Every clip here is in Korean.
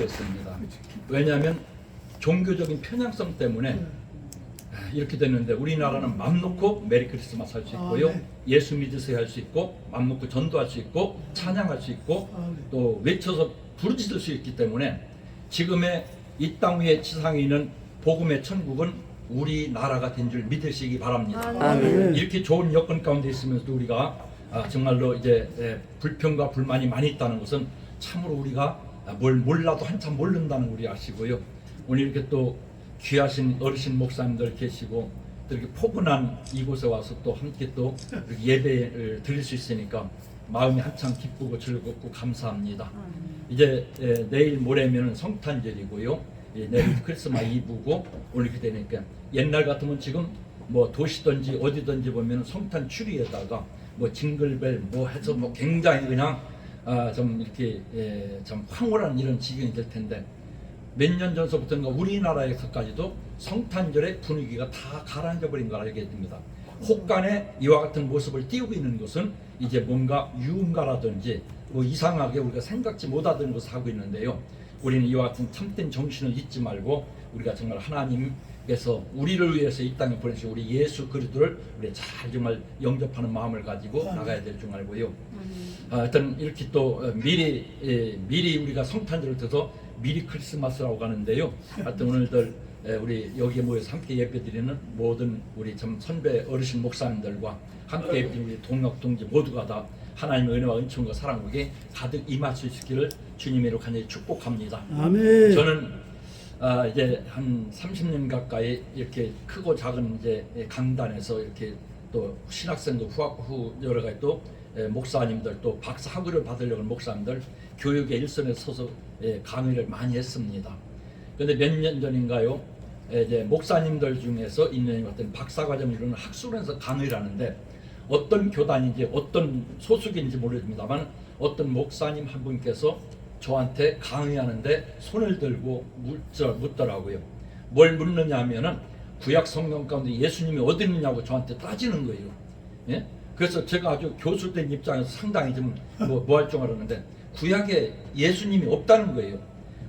됐습니다. 왜냐하면 종교적인 편향성 때문에 이렇게 됐는데, 우리나라는 맘 놓고 메리 크리스마스 할 수 있고요, 네. 예수 믿으세요 할 수 있고, 맘 놓고 전도할 수 있고, 찬양할 수 있고, 네. 또 외쳐서 부르짖을 수 있기 때문에 지금의 이 땅 위에 지상에 있는 복음의 천국은 우리나라가 된 줄 믿으시기 바랍니다. 아멘. 이렇게 좋은 여건 가운데 있으면서도 우리가 정말로 이제 불평과 불만이 많이 있다는 것은 참으로 우리가 뭘 몰라도 한참 모른다는 거 우리 아시고요. 오늘 이렇게 또 귀하신 어르신 목사님들 계시고 또 이렇게 포근한 이곳에 와서 또 함께 또 예배를 드릴 수 있으니까 마음이 한참 기쁘고 즐겁고 감사합니다. 이제 내일 모레면은 성탄절이고요. 내일 크리스마스 이브고 오늘 이렇게 되니까, 옛날 같으면 지금 뭐 도시든지 어디든지 보면 성탄 추리에다가 뭐 징글벨 뭐 해서 뭐 굉장히 그냥 좀 이렇게 좀 황홀한 이런 지경이 될 텐데, 몇 년 전서부터인가 우리나라에서까지도 성탄절의 분위기가 다 가라앉아 버린 걸 알게 됩니다. 혹간에 이와 같은 모습을 띄우고 있는 것은 이제 뭔가 유흥가라든지 뭐 이상하게 우리가 생각지 못하던 것을 하고 있는데요. 우리는 이와 같은 참된 정신을 잊지 말고 우리가 정말 하나님께서 우리를 위해서 이 땅에 보내신 우리 예수 그리스도를 우리 잘 정말 영접하는 마음을 가지고 나가야 될 줄 알고요. 하여튼 이렇게 또 미리 우리가 성탄절을 떠서 미리 크리스마스라고 하는데요. 하여튼 오늘들 우리 여기에 모여서 함께 예배드리는 모든 우리 참 선배 어르신 목사님들과 함께 예배드리는 우리 동력 동지 모두가 다 하나님의 은혜와 은총과 사랑국에 가득 임할 수 있기를 주님의 이름으로 간절히 축복합니다. 아멘. 저는 이제 한 30년 가까이 이렇게 크고 작은 이제 강단에서 이렇게 또 신학생도 후 여러 가지 또 목사님들 또 박사 학위를 받으려고 하는 목사님들 교육의 일선에 서서 강의를 많이 했습니다. 그런데 몇 년 전인가요, 이제 목사님들 중에서 있는 어떤 박사과정을 이루는 학술원에서 강의를 하는데, 어떤 교단인지 어떤 소속인지 모르겠습니다만 어떤 목사님 한 분께서 저한테 강의하는데 손을 들고 묻더라고요. 뭘 묻느냐 하면은 구약 성경 가운데 예수님이 어디 있느냐고 저한테 따지는 거예요. 예? 그래서 제가 아주 교수된 입장에서 상당히 좀 뭐 할 줄 알았는데, 구약에 예수님이 없다는 거예요.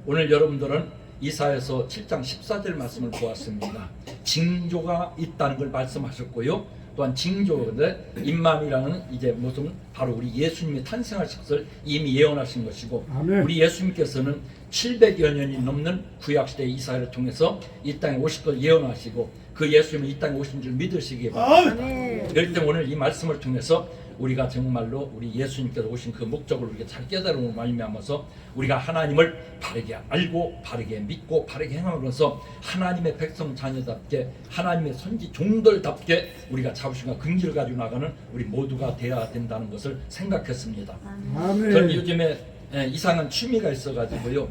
오늘 여러분들은 이사야서 7장 14절 말씀을 보았습니다. 징조가 있다는 걸 말씀하셨고요. 또한 징조인데 임마누엘이라는 이제 무슨 바로 우리 예수님이 탄생하실 것을 이미 예언하신 것이고, 아멘. 우리 예수님께서는 700여 년이 넘는 구약시대 이사야를 통해서 이 땅에 오실 걸 예언하시고, 그 예수님이 이 땅에 오신 줄 믿으시기 바랍니다. 그럴 때 오늘 이 말씀을 통해서 우리가 정말로 우리 예수님께서 오신 그 목적을 우리가 잘 깨달음으로 말미암아서 우리가 하나님을 바르게 알고 바르게 믿고 바르게 행함으로써 하나님의 백성 자녀답게 하나님의 선지 종들답게 우리가 자부심과 긍지를 가지고 나가는 우리 모두가 되어야 된다는 것을 생각했습니다. 아멘. 저는 요즘에 이상한 취미가 있어가지고요,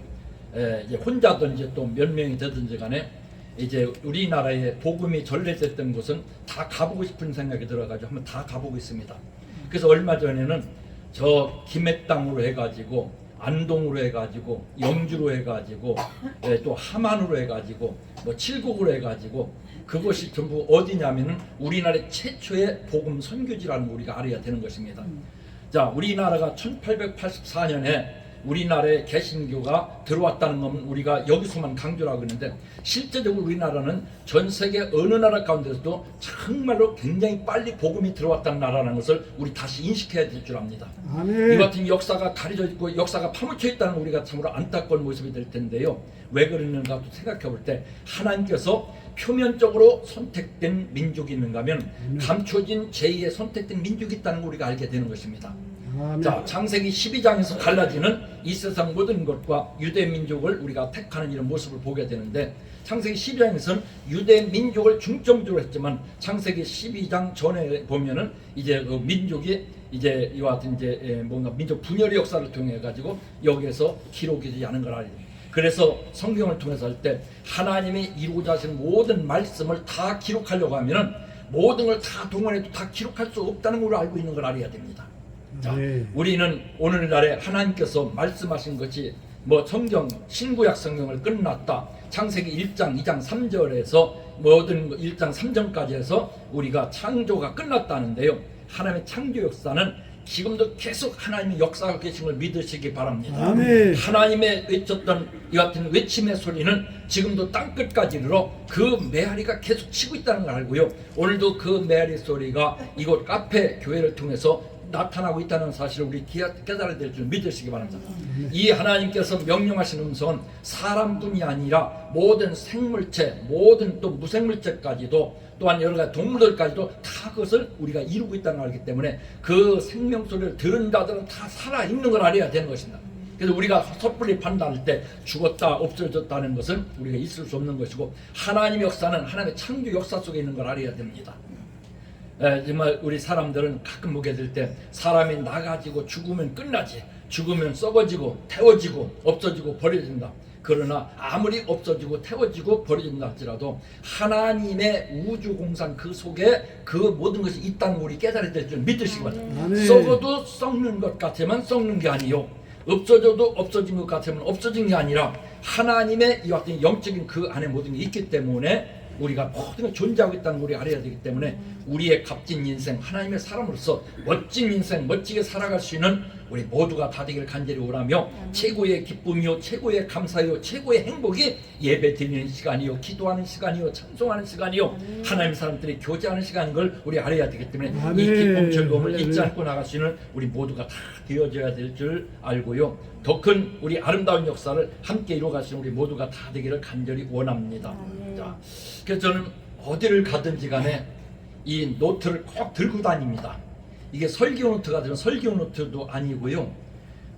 이제 혼자든지 또 몇 명이 되든지 간에 이제 우리나라에 복음이 전래됐던 곳은 다 가보고 싶은 생각이 들어가지고 한번 다 가보고 있습니다. 그래서 얼마 전에는 저 김해땅으로 해가지고 안동으로 해가지고 영주로 해가지고 또 함안으로 해가지고 뭐 칠곡으로 해가지고 그것이 전부 어디냐면은 우리나라 최초의 복음 선교지라는 거 우리가 알아야 되는 것입니다. 자, 우리나라가 1884년에 우리나라에 개신교가 들어왔다는 건 우리가 여기서만 강조를 하고 있는데, 실제적으로 우리나라는 전 세계 어느 나라 가운데서도 정말로 굉장히 빨리 복음이 들어왔다는 나라라는 것을 우리 다시 인식해야 될 줄 압니다. 아멘. 이 같은 역사가 가려져 있고 역사가 파묻혀 있다는 우리가 참으로 안타까운 모습이 될 텐데요. 왜 그러는가 생각해 볼 때, 하나님께서 표면적으로 선택된 민족이 있는가 하면 감춰진 제2의 선택된 민족이 있다는 걸 우리가 알게 되는 것입니다. 아멘. 자, 창세기 12장에서 갈라지는 이 세상 모든 것과 유대 민족을 우리가 택하는 이런 모습을 보게 되는데, 창세기 12장에서는 유대 민족을 중점적으로 했지만 창세기 12장 전에 보면은 이제 그 민족이 이제 이와 같은 이제 뭔가 민족 분열의 역사를 통해 가지고 여기에서 기록이 되지 않은 걸 알죠. 그래서 성경을 통해서 할 때 하나님이 이루고자 하시는 모든 말씀을 다 기록하려고 하면은 모든 걸 다 동원해도 다 기록할 수 없다는 걸 알고 있는 걸 알아야 됩니다. 자, 우리는 오늘날에 하나님께서 말씀하신 것이 뭐 성경 신구약 성경을 끝났다, 창세기 1장 2장 3절에서 모든 1장 3절까지 해서 우리가 창조가 끝났다는데요, 하나님의 창조 역사는 지금도 계속 하나님의 역사가 계신 걸 믿으시기 바랍니다. 아멘. 하나님의 외쳤던 이 같은 외침의 소리는 지금도 땅끝까지 이르러 그 메아리가 계속 치고 있다는 걸 알고요. 오늘도 그 메아리 소리가 이곳 카페 교회를 통해서 나타나고 있다는 사실을 우리 깨달아야 될 줄 믿으시기 바랍니다. 이 하나님께서 명령하시는 음성은 사람뿐이 아니라 모든 생물체, 모든 또 무생물체까지도 또한 여러 가지 동물들까지도 다 그것을 우리가 이루고 있다는 걸 알기 때문에 그 생명 소리를 들은 자들은 다 살아있는 걸 알아야 되는 것입니다. 그래서 우리가 섣불리 판단할 때 죽었다 없어졌다는 것은 우리가 있을 수 없는 것이고, 하나님의 역사는 하나님의 창조 역사 속에 있는 걸 알아야 됩니다. 정말 우리 사람들은 가끔 보게 될 때 사람이 나가지고 죽으면 끝나지, 죽으면 썩어지고 태워지고 없어지고 버려진다. 그러나 아무리 없어지고 태워지고 버려진다 할지라도 하나님의 우주공산 그 속에 그 모든 것이 있다는 걸 우리 깨달아야 될 줄 믿으시기 바랍니다. 썩어도 썩는 것 같으면 썩는 게 아니요, 없어져도 없어진 것 같으면 없어진 게 아니라 하나님의 이 같은 영적인 그 안에 모든 게 있기 때문에 우리가 모든 게 존재하고 있다는 걸 우리 알아야 되기 때문에 우리의 값진 인생, 하나님의 사람으로서 멋진 인생, 멋지게 살아갈 수 있는 우리 모두가 다 되기를 간절히 원하며, 최고의 기쁨이요, 최고의 감사요, 최고의 행복이 예배 드리는 시간이요, 기도하는 시간이요, 찬송하는 시간이요, 하나님 사람들이 교제하는 시간인 걸 우리 알아야 되기 때문에 이 기쁨, 즐거움을 잊지 않고 나갈 수 있는 우리 모두가 다 되어져야 될 줄 알고요. 더 큰 우리 아름다운 역사를 함께 이루어갈 수 있는 우리 모두가 다 되기를 간절히 원합니다. 자, 그래서 저는 어디를 가든지 간에 이 노트를 꼭 들고 다닙니다. 이게 설교 노트가 되면 설교 노트도 아니고요,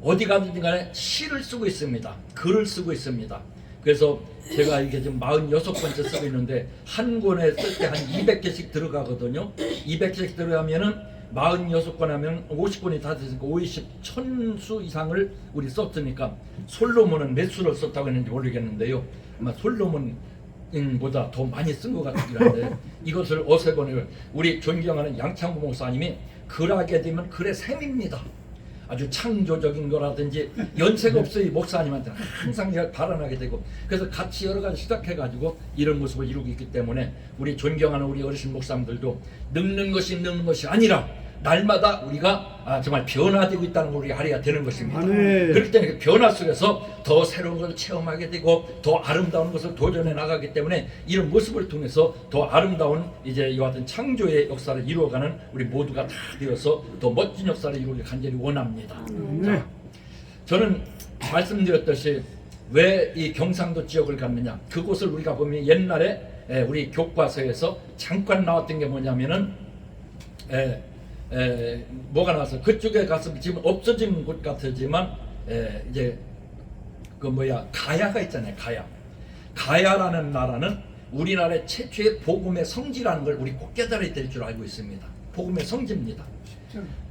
어디 가든지 간에 시를 쓰고 있습니다. 글을 쓰고 있습니다. 그래서 제가 이게 지금 46번째 쓰고 있는데 한 권에 쓸 때 한 200개씩 들어가거든요. 200개씩 들어가면은 46권 하면 50권이 다 됐으니까 50, 1000수 이상을 우리 썼으니까, 솔로몬은 몇 수를 썼다고 했는지 모르겠는데요. 아마 솔로몬보다 더 많이 쓴 것 같긴 한데 이것을 어세 번을 우리 존경하는 양창구 목사님이 글하게 되면 글의 셈입니다. 아주 창조적인 거라든지 연세가 없어요. 목사님한테는 항상 발언하게 되고, 그래서 같이 여러 가지 시작해가지고 이런 모습을 이루고 있기 때문에 우리 존경하는 우리 어르신 목사님들도 늙는 것이 아니라 날마다 우리가 정말 변화되고 있다는 걸 우리가 알아야 되는 것입니다. 그렇기 때문에 그 변화 속에서 더 새로운 것을 체험하게 되고 더 아름다운 것을 도전해 나가기 때문에 이런 모습을 통해서 더 아름다운 이제 이와 같은 창조의 역사를 이루어가는 우리 모두가 다 되어서 더 멋진 역사를 이루길 간절히 원합니다. 자, 저는 말씀드렸듯이 왜 이 경상도 지역을 갔느냐, 그곳을 우리가 보면 옛날에 우리 교과서에서 잠깐 나왔던 게 뭐냐면은 뭐가 나와서 그쪽에 가서 지금 없어진 곳 같지만 이제 그 가야가 있잖아요. 가야라는 나라는 우리나라의 최초의 복음의 성지라는 걸 우리 꼭 깨달아야 될 줄 알고 있습니다. 복음의 성지입니다.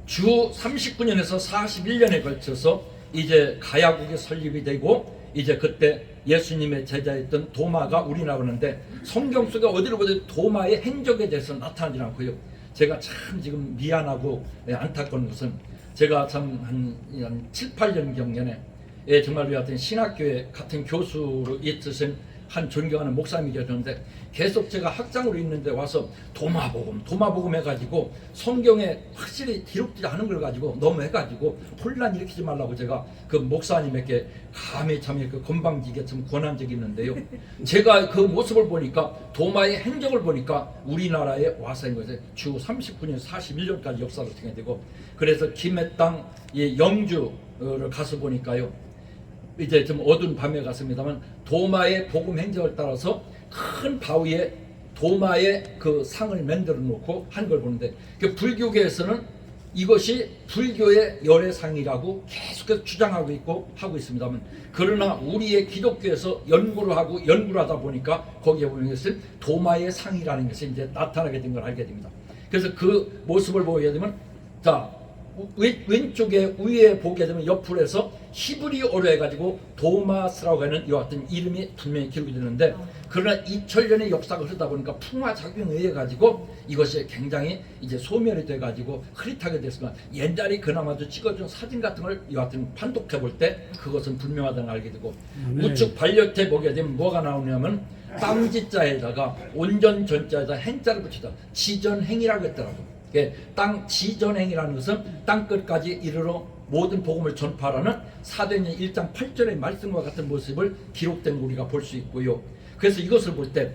주 39년에서 41년에 걸쳐서 이제 가야국이 설립이 되고, 이제 그때 예수님의 제자였던 도마가 우리나라 오는데 성경 속에 어디를 보든 도마의 행적에 대해서 나타나지 않고요. 제가 참 지금 미안하고 안타까운 것은, 제가 참 한 7, 8년 경전에 정말 우리 같은 신학교에 같은 교수로 있으신 한 존경하는 목사님이 계셨는데, 계속 제가 학장으로 있는데 와서 도마복음 해가지고 성경에 확실히 기록되지 않은 걸 가지고 너무 해가지고 혼란 일으키지 말라고 제가 그 목사님에게 감히 참 그 건방지게 좀 권한 적이 있는데요. 제가 그 모습을 보니까, 도마의 행적을 보니까 우리나라에 와서인 것에 주 39년, 41년까지 역사를 통해 되고, 그래서 김해 땅 영주를 가서 보니까요, 이제 좀 어두운 밤에 갔습니다만 도마의 복음 행적을 따라서 큰 바위에 도마의 그 상을 만들어 놓고 한 걸 보는데, 그 불교계에서는 이것이 불교의 열애상이라고 계속해서 주장하고 있고 하고 있습니다만, 그러나 우리의 기독교에서 연구를 하다 보니까 거기에 보면 것은 도마의 상이라는 것이 이제 나타나게 된 걸 알게 됩니다. 그래서 그 모습을 보게 되면, 자, 왼쪽에 위에 보게 되면 옆으로 해서 히브리어로 해가지고 도마스라고 하는 이와 같은 이름이 분명히 기록이 되는데, 그러나 2000년의 역사가 흐르다 보니까 풍화작용에 의해 가지고 이것이 굉장히 이제 소멸이 돼 가지고 흐릿하게 됐지만, 옛날에 그나마도 찍어준 사진 같은 걸 이와 같은 판독해 볼 때 그것은 분명하다는 걸 알게 되고, 우측 반려태 보게 되면 뭐가 나오냐면 땅지자에다가 온전 전자에다 행자를 붙이다 지전행이라고 했더라고. 땅 지전행이라는 것은 땅 끝까지 이르러 모든 복음을 전파하라는 사도행전 1장 8절의 말씀과 같은 모습을 기록된 거 우리가 볼 수 있고요. 그래서 이것을 볼 때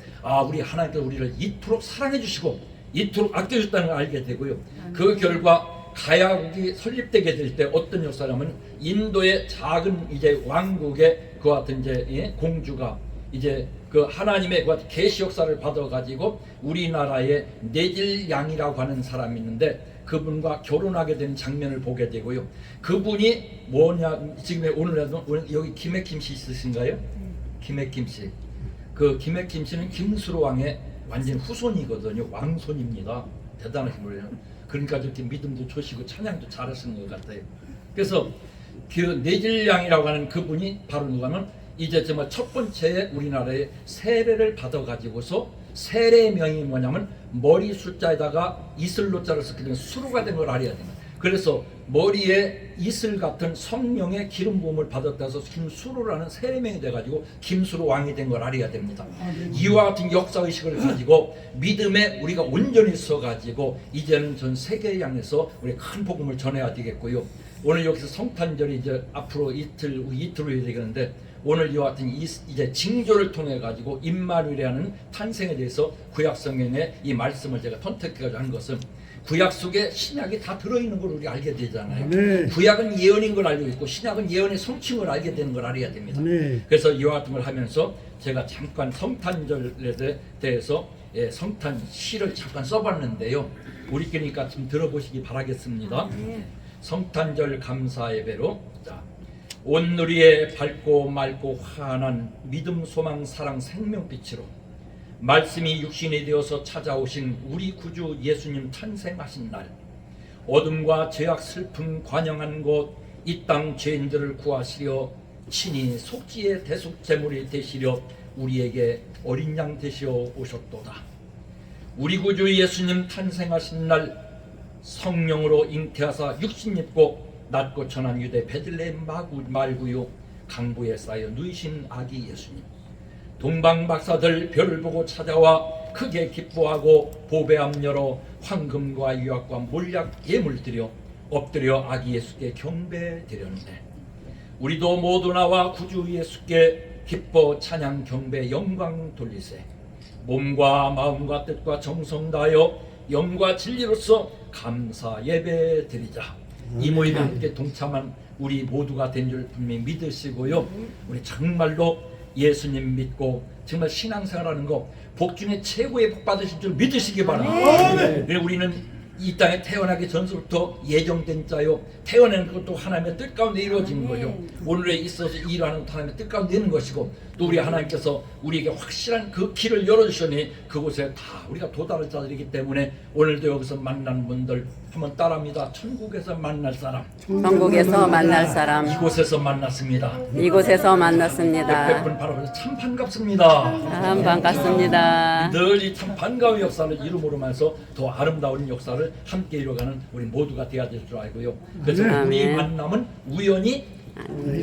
우리 하나님께서 우리를 이토록 사랑해 주시고 이토록 아껴줬다는 걸 알게 되고요. 그 결과 가야국이 설립되게 될 때 어떤 역사라면 인도의 작은 이제 왕국의 그와 같은 이제 공주가 이제 그 하나님의 그 계시 역사를 받아가지고 우리나라에 네질양이라고 하는 사람이 있는데 그분과 결혼하게 된 장면을 보게 되고요. 그분이 뭐냐, 지금 오늘 여기 김해김 씨 있으신가요? 김해김 씨. 그 김해김 씨는 김수로 왕의 완전 후손이거든요. 왕손입니다. 대단하신 분이에요. 그러니까 저렇게 믿음도 좋으시고 찬양도 잘하시는 것 같아요. 그래서 그 네질양이라고 하는 그분이 바로 누가면 이제 정말 첫 번째 우리나라에 세례를 받아가지고서 세례의 명이 뭐냐면 머리 숫자에다가 이슬로자를 썼기 때문에 수로가 된 걸 알아야 됩니다. 그래서 머리에 이슬 같은 성령의 기름 부음을 받았다 해서 김수로라는 세례명이 돼가지고 김수로 왕이 된 걸 알아야 됩니다. 이와 같은 역사의식을 가지고 믿음에 우리가 온전히 서가지고 이제는 전 세계에 향해서 우리 큰 복음을 전해야 되겠고요. 오늘 여기서 성탄절이 이제 앞으로 이틀 후에 되겠는데 오늘 이와 같은 이제 징조를 통해 가지고 임마누엘이라는 탄생에 대해서 구약 성경에 이 말씀을 제가 선택해가지고 한 것은 구약 속에 신약이 다 들어있는 걸 우리 알게 되잖아요. 네. 구약은 예언인 걸 알고 있고 신약은 예언의 성취인 걸 알게 되는 걸 알아야 됩니다. 네. 그래서 이와 같은 걸 하면서 제가 잠깐 성탄절에 대해서 성탄 시를 잠깐 써봤는데요. 우리끼리니까 좀 들어보시기 바라겠습니다. 성탄절 감사 예배로 자, 온누리에 밝고 맑고 환한 믿음 소망 사랑 생명빛으로 말씀이 육신이 되어서 찾아오신 우리 구주 예수님 탄생하신 날 어둠과 죄악 슬픔 관영한 곳 이 땅 죄인들을 구하시려 친히 속지의 대속제물이 되시려 우리에게 어린 양 되시어 오셨도다. 우리 구주 예수님 탄생하신 날 성령으로 잉태하사 육신 입고 낮고 천한 유대 베들레헴 말구요 강부에 쌓여 누이신 아기 예수님 동방 박사들 별을 보고 찾아와 크게 기뻐하고 보배 앞 열어 황금과 유약과 몰약 예물 드려 엎드려 아기 예수께 경배 드렸네. 우리도 모두 나와 구주 예수께 기뻐 찬양 경배 영광 돌리세. 몸과 마음과 뜻과 정성 다하여 영과 진리로서 감사 예배 드리자. 이 모임에 함께 동참한 우리 모두가 된 줄 분명히 믿으시고요. 우리 정말로 예수님 믿고 정말 신앙생활하는 거 복 중에 최고의 복 받으실 줄 믿으시기 바랍니다. 우리는 이 땅에 태어나기 전부터 예정된 자요 태어나는 것도 하나님의 뜻 가운데 이루어지는 거죠. 오늘에 있어서 일하는 것도 하나님의 뜻 가운데 있는 것이고 또 우리 하나님께서 우리에게 확실한 그 길을 열어주시니 그곳에 다 우리가 도달할 자들이기 때문에 오늘도 여기서 만난 분들 한번 따라합니다. 천국에서 만날 사람, 천국에서 만날 사람, 이곳에서 만났습니다. 이곳에서 만났습니다. 옆에 분 바라보면서 참 반갑습니다. 참 반갑습니다. 늘 이 참 반가운 역사를 이루므로면서 더 아름다운 역사를 함께 이뤄가는 우리 모두가 되어야 될 줄 알고요. 그래서 아멘. 우리 만남은 우연이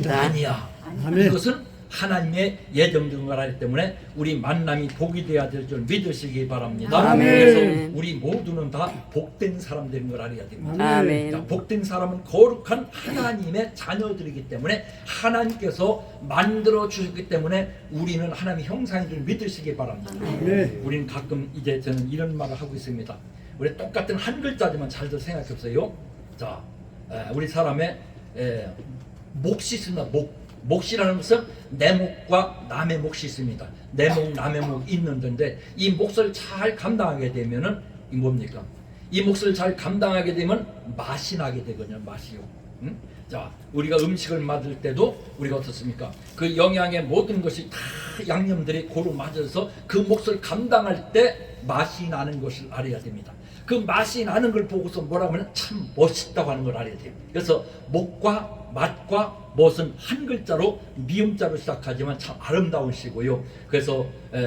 아니야. 아멘. 이것은 하나님의 예정된 거라기 때문에 우리 만남이 복이 되어야 될 줄 믿으시기 바랍니다. 아멘. 그래서 우리 모두는 다 복된 사람들인 걸 알아야 됩니다. 아멘. 자, 복된 사람은 거룩한 하나님의 자녀들이기 때문에 하나님께서 만들어 주셨기 때문에 우리는 하나님의 형상인 줄 믿으시기 바랍니다. 네. 우리는 가끔 이제 저는 이런 말을 하고 있습니다. 우리 똑같은 한 글자지만 잘들 생각해 보세요. 자, 우리 사람의 몫이 있습니다. 몫이라는 것은 내 몫과 남의 몫이 있습니다. 내 몫, 남의 몫이 있는데 이 몫을 잘 감당하게 되면은 이 뭡니까? 이 몫을 잘 감당하게 되면 맛이 나게 되거든요. 맛이요. 응? 자, 우리가 음식을 만들 때도 우리가 어떻습니까? 그 영양의 모든 것이 다 양념들이 고루 맞아서 그 몫을 감당할 때 맛이 나는 것을 알아야 됩니다. 그 맛이 나는 걸 보고서 뭐라고 하면 참 멋있다고 하는 걸 알아야 돼요. 그래서 목과 맛과 멋은 한 글자로 미음자로 시작하지만 참 아름다운 시고요. 그래서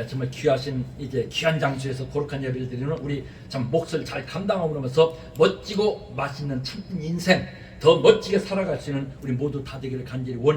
정말 귀하신 이제 귀한 장소에서 거룩한 예배를 드리는 우리 참 몫을 잘 감당하면서 멋지고 맛있는 참 인생 더 멋지게 살아갈 수 있는 우리 모두 다 되기를 간절히 원합니다.